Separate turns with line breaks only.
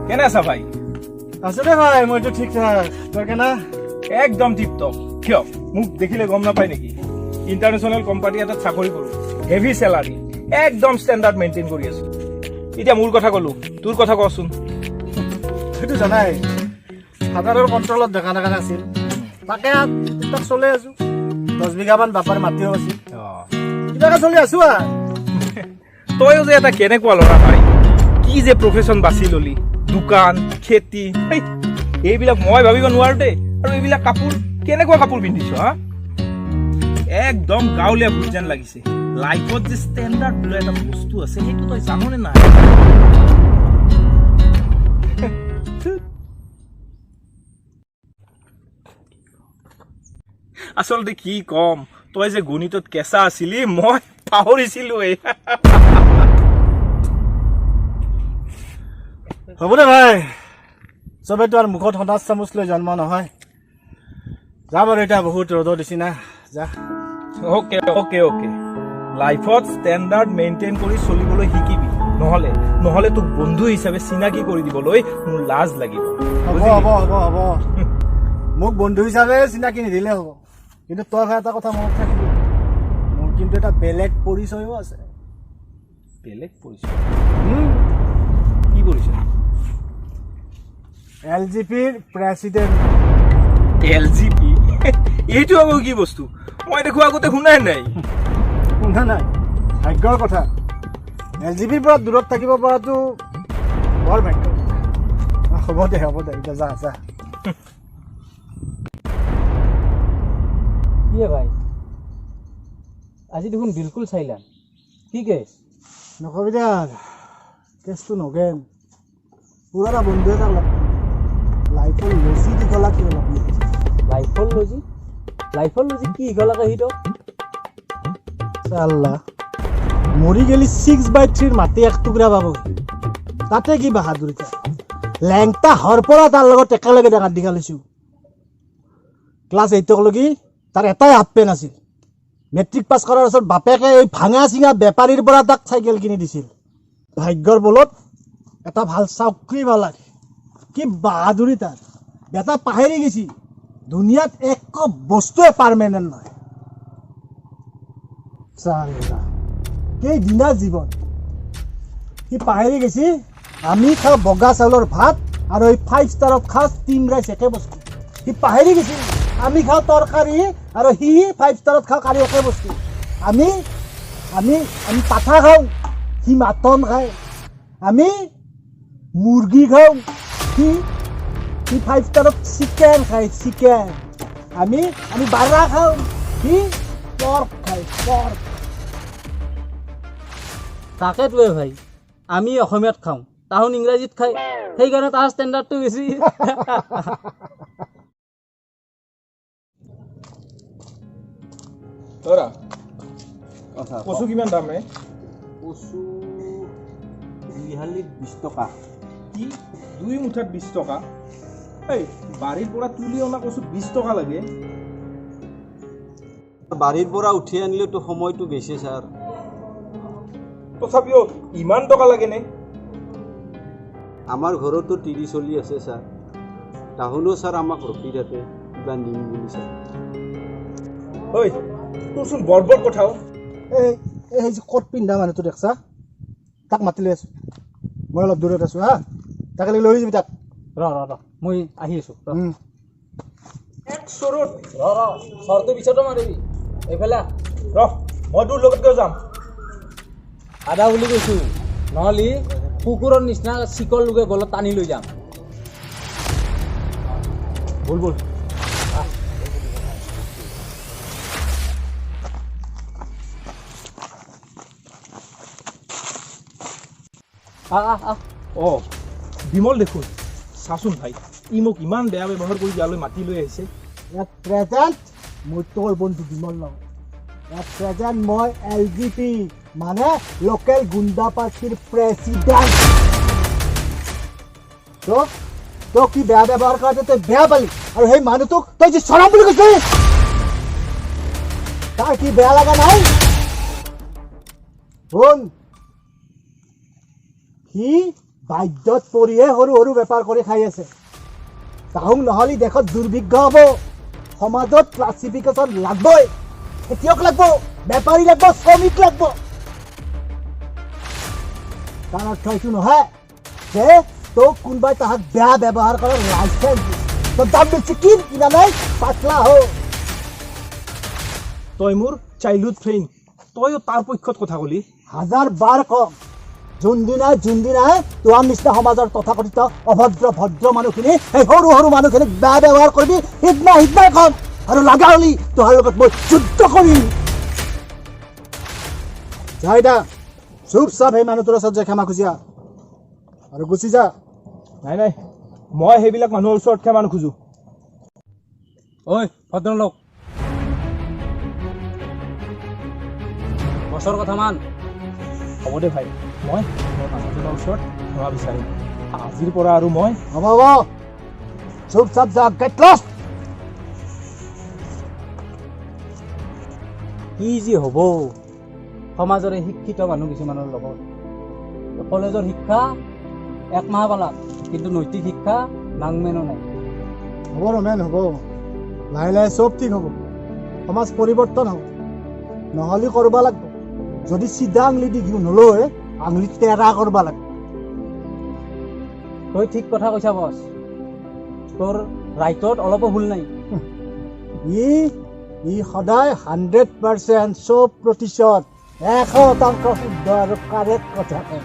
কেনে আছা ভাই?
আছো দে ভাই, মইতো ঠিক ঠাক। তোৰ কেনা?
একদম টিপটপ। কিয় মোক দেখিলে গম নাপায় নেকি? ইণ্টাৰনেশ্যনেল কোম্পানী এটাত চাকৰি কৰো, হেভি চেলাৰী, একদম ষ্টেণ্ডাৰ্ড মেইনটেইন কৰি আছো। এতিয়া মোৰ কথা কলো, তোৰ কথা কচোন।
সেইটো জানাই ফাদাৰৰ কণ্ট্ৰলত দেখা নাছিল, তাকে তাক চলি আছো। 10 বিঘামান বাপাৰ মাটিও আছিল, কিবাকে চলি আছো।
তইও যে এটা কেনেকুৱা ল'ৰা ভাই, কি যে প্ৰফেশ্যন বাছি ললি, দোকান, খেতি, এইবিলাক মই ভাবিব নোৱাৰো দেই। আৰু এইবিলাক কাপোৰ, কেনেকুৱা কাপোৰ পিন্ধিছ হা? একদম গাঁৱলীয়া ভূত যেন লাগিছে। লাইফত যে ষ্টেণ্ডাৰ্ড বোলা এটা বস্তু আছে, সেইটো তই জাননে নাই? আচলতে কি কম, তই যে গণিতত কেঁচা আছিলি, মই পাহৰিছিলো।
হ'ব দে ভাই, চবেইতো আৰু মুখত সদায় চামুচ লৈ জন্ম নহয়। যা বাৰু, এতিয়া বহুত ৰ'দৰ দিছি না, যা।
অকে অকে অকে, লাইফত ষ্টেণ্ডাৰ্ড মেইনটেইন কৰি চলিবলৈ শিকিবি, নহলে তোক বন্ধু হিচাপে চিনাকি কৰি দিবলৈ মোৰ লাজ লাগিব।
হ'ব মোক বন্ধু হিচাপে চিনাকি নিদিলে হ'ব, কিন্তু তই ভাই এটা কথা মনত ৰাখিবি, মোৰ কিন্তু এটা বেলেগ পৰিচয়ো আছে।
বেলেগ পৰিচয়? কি পৰিচয়?
LGPৰ প্ৰেচিডেণ্ট।
LGP? এইটো আকৌ কি বস্তু? মই দেখো আগতে শুনাই নাই।
শুনা নাই? ভাগ্যৰ কথা। LGPৰ পৰা দূৰত থাকিব পৰাটো বৰ ভাগ্য। হ'ব দে এতিয়া যা।
কি ভাই, আজি দেখোন বিলকুল চাইলা, কি কেছ?
নকবি দে, কেছটো নগেন। পুৰা বন্ধু এটা লাইফৰ লজি দীঘলা কি অলপ।
লাইফৰ লজি কি দীঘলাকে সিটো?
চাল্লা মৰি গেলি 6/3 মাটি এক টুকুৰা পাব, তাতে কি বাহাদুৰিতা। লেংটা হৰ পৰা তাৰ লগত একেলগে ডাঙৰ দীঘল হৈছো। ক্লাছ 8লৈকে তাৰ এটাই হাফ পেণ্ট আছিল। মেট্ৰিক পাছ কৰাৰ পাছত বাপেকে এই ভাঙা চিঙা বেপাৰীৰ পৰা তাক চাইকেল কিনি দিছিল। ভাগ্যৰ বলত এটা ভাল চাকৰি পালাক। কি বাহাদুৰি তাৰ, বেটা পাহৰি গেছি দুনিয়াত একো বস্তুৱে পাৰ্মানেণ্ট নহয়। কেইদিনা জীৱন সি পাহৰি গেছি আমি খাওঁ বগা চাউলৰ ভাত আৰু এই 5 ষ্টাৰত খাওঁ ষ্টিম ৰাইচ, একে বস্তু। সি পাহৰি গেছি আমি খাওঁ তৰকাৰী আৰু সি 5 ষ্টাৰত খাওঁ কাৰী, একে বস্তু। আমি আমি আমি পাঠা খাওঁ, সি মাটন খায়। আমি মুৰ্গী খাওঁ, সি 5 ষ্টাৰত চিকেন খায়, চিকেন। আমি বাৰা খাওঁ, সি পৰ্ক খায়, পৰ্ক।
তাকেটোৱে ভাই, আমি অসমীয়াত খাওঁ, তাহোন ইংৰাজীত খায়, সেইকাৰণে তাৰ ষ্টেণ্ডাৰ্ডটো বেছি।
কচু কিমান দাম?
কচু 20 টকা।
কি 2 মুঠাত 20 টকা? এই বাৰীৰ পৰা তুলি অনা কচু 20 টকা লাগে?
বাৰীৰ পৰা উঠি আনিলেতো সময়টো গৈছে ছাৰ।
তথাপিও ইমান টকা লাগেনে?
আমাৰ ঘৰতো টিভি চলি আছে ছাৰ, তাহোনো ছাৰ আমাক ৰখি থাকে কিবা নিম বুলি ছাৰ।
ঐ তোৰচোন বৰ কথাও।
এই ক'ত পিন্ধা মানুহটো দেখছা, তাক মাতি লৈ আছো। মই অলপ দূৰত আছো হা, তাকে লৈ যাবি তাক।
ৰ মই আহি আছো।
এক চৰুত
চৰটো পিছতো মাৰিবি, এইফালে
মই তোৰ লগত গৈ যাম।
আদা বুলি কৈছো, নহ'লে কুকুৰৰ নিচিনা চিকল লোকে গলত টানি লৈ যাম।
বল
বিমল দেখোন, চাচোন ভাই, ই মোক ইমান বেয়া ব্যৱহাৰ কৰি ইয়ালৈ মাতি লৈ আহিছে।
প্ৰেজেণ্ট মই তোৰ বন্ধু বিমল নহয়, প্ৰেজেণ্ট মই LGP মানে লোকেল গুণ্ডা পাৰ্টিৰ প্ৰেচিডেণ্ট। তই কি বেয়া ব্যৱহাৰ কৰাতে তই বেয়া পালি, আৰু সেই মানুহটোক তই যে চৰাম বুলি কৈছিলি, তাৰ কি বেয়া লগা নাই? শুন, সি বাধ্যত পৰিয়ে সৰু সৰু বেপাৰ কৰি খাই আছে। তাহোক নহ'লে দেশত দুৰ্ভিক্ষ হ'ব, সমাজত ক্লাছিফিকেশ্যন লাগবই, খেতিয়ক লাগব, বেপাৰী লাগব, শ্ৰমিক লাগব। তাৰ অৰ্থ এইটো নহয় যে তোক কোনোবাই তাহাক বেয়া ব্যৱহাৰ কৰাৰ লাইচেঞ্চ তোৰ দাম বেছি কিনা নাই, পাতলা হ।
তই মোৰ চাইল্ডহুড ফ্ৰেণ্ড, তইও তাৰ পক্ষত কথা ক'লি।
হাজাৰ বাৰ কম, যোনদিনাই তোহাৰ নিচিনা সমাজৰ তথাকথিত অভদ্ৰ ভদ্ৰ মানুহখিনি সেই সৰু সৰু মানুহখিনিক বেয়া ব্যৱহাৰ কৰিবি, সিদিনাই কম। আৰু লাগা হ'লি তোহাৰ লগত মই যুদ্ধ কৰিম। যাই দা, চুপচাপ সেই মানুহটোৰ ওচৰত যে ক্ষমা খুজিয়া আৰু গুচি যা।
নাই মই সেইবিলাক মানুহৰ ওচৰত ক্ষমা নোখোজো।
ঐ ভদ্ৰলোক, বছৰ কথা মান।
হ'ব দে ভাই, মই মানুহজনৰ ওচৰত ক্ষমা বিচাৰিম। আজিৰ পৰা আৰু মই
হ'ব চুপচাপ যা, গেট লষ্ট।
কি যে হ'ব সমাজৰে শিক্ষিত মানুহ কিছুমানৰ লগত। কলেজৰ শিক্ষা একমাহ পালাক, কিন্তু নৈতিক শিক্ষা নাংমেনো নাই।
হ'ব ৰমেন, হ'ব, লাহে লাহে চব ঠিক হ'ব, সমাজ পৰিৱৰ্তন হ'ব। নহ'লে কৰিব লাগিব, যদি চিধা আঙুলি দি নলয় আঙুলি টেৰা কৰিব লাগিব।
তই ঠিক কথা কৈছা বছ, তোৰ ৰাইটত অলপো ভুল নাই।
ই সদায় 100% 100% শুদ্ধ আৰু কাৰেক্ট কথা কয়।